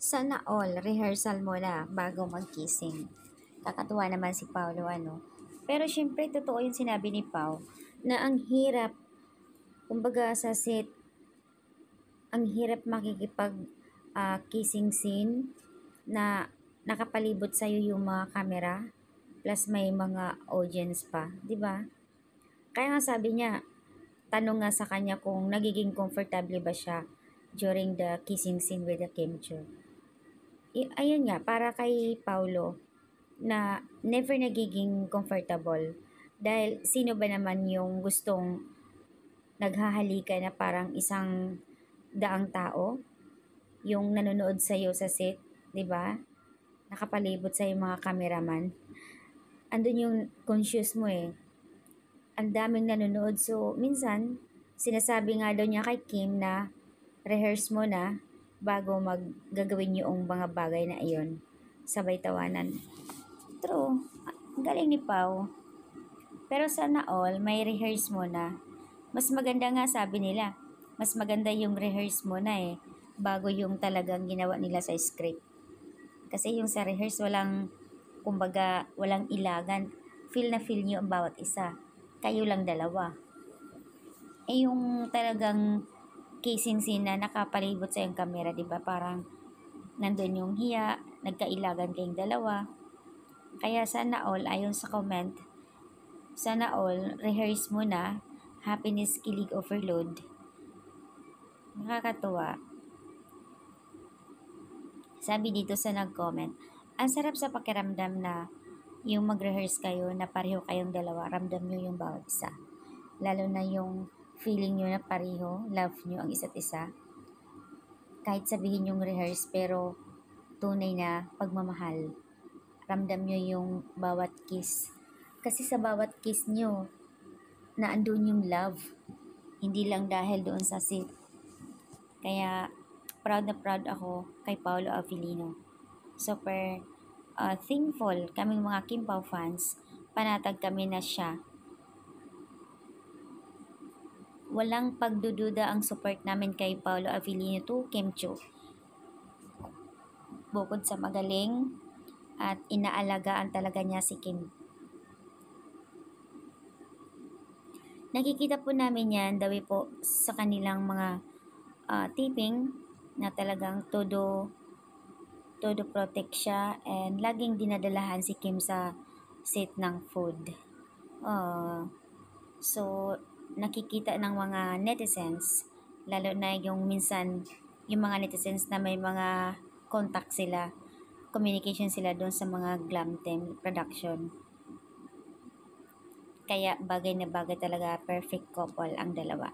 Sana all, rehearsal muna bago mag-kissing. Kakatuwa naman si Paolo, ano. Pero syempre, totoo yung sinabi ni Pao na ang hirap, kumbaga sa set, ang hirap makikipag kissing scene na nakapalibot sa'yo yung mga camera plus may mga audience pa, di ba? Kaya nga sabi niya, tanong nga sa kanya kung nagiging comfortable ba siya during the kissing scene with the Kim Chiu. Ayun nga, para kay Paulo, na never nagiging comfortable. Dahil sino ba naman yung gustong naghahalika na parang isang daang tao, yung nanonood sa'yo sa set, di ba? Nakapalibot sa mga cameraman. Andun yung conscious mo eh. Ang daming nanonood. So, minsan, sinasabi nga daw niya kay Kim na rehearse mo na bago maggagawin yung mga bagay na iyon. Sabay tawanan. True. Ang galing ni Pau. Pero sana all, may rehearse mo na. Mas maganda nga sabi nila. Mas maganda yung rehearse mo na eh. Bago yung talagang ginawa nila sa script. Kasi yung sa rehearse, kumbaga, walang ilagan. Feel na feel nyo ang bawat isa. Kayo lang dalawa. Eh yung talagang kissing scene na nakapalibot sa yung camera, di ba? Parang nandun yung hiya, nagkailagan kayong dalawa. Kaya sana all, ayon sa comment, sana all, rehearse mo na, happiness, kilig, overload. Nakakatuwa. Sabi dito sa nag-comment, ang sarap sa pakiramdam na yung mag-rehearse kayo na pareho kayong dalawa, ramdam nyo yung bawat isa. Lalo na yung feeling nyo na pareho, love nyo ang isa't isa. Kahit sabihin yung rehearse, pero tunay na pagmamahal. Ramdam nyo yung bawat kiss. Kasi sa bawat kiss nyo, naandun yung love. Hindi lang dahil doon sa set. Kaya, proud na proud ako kay Paolo Avellino. Super thankful kaming mga Kim Pao fans. Panatag kami na siya. Walang pagdududa ang support namin kay Paolo Avellino to Kim Chiu. Bukod sa magaling at inaalagaan talaga niya si Kim. Nakikita po namin yan dawi po sa kanilang mga taping na talagang todo protect siya and laging dinadalahan si Kim sa set ng food. So, nakikita ng mga netizens, lalo na yung minsan, yung mga netizens na may mga contact sila, communication sila doon sa mga glam team production. Kaya bagay na bagay talaga, perfect couple ang dalawa.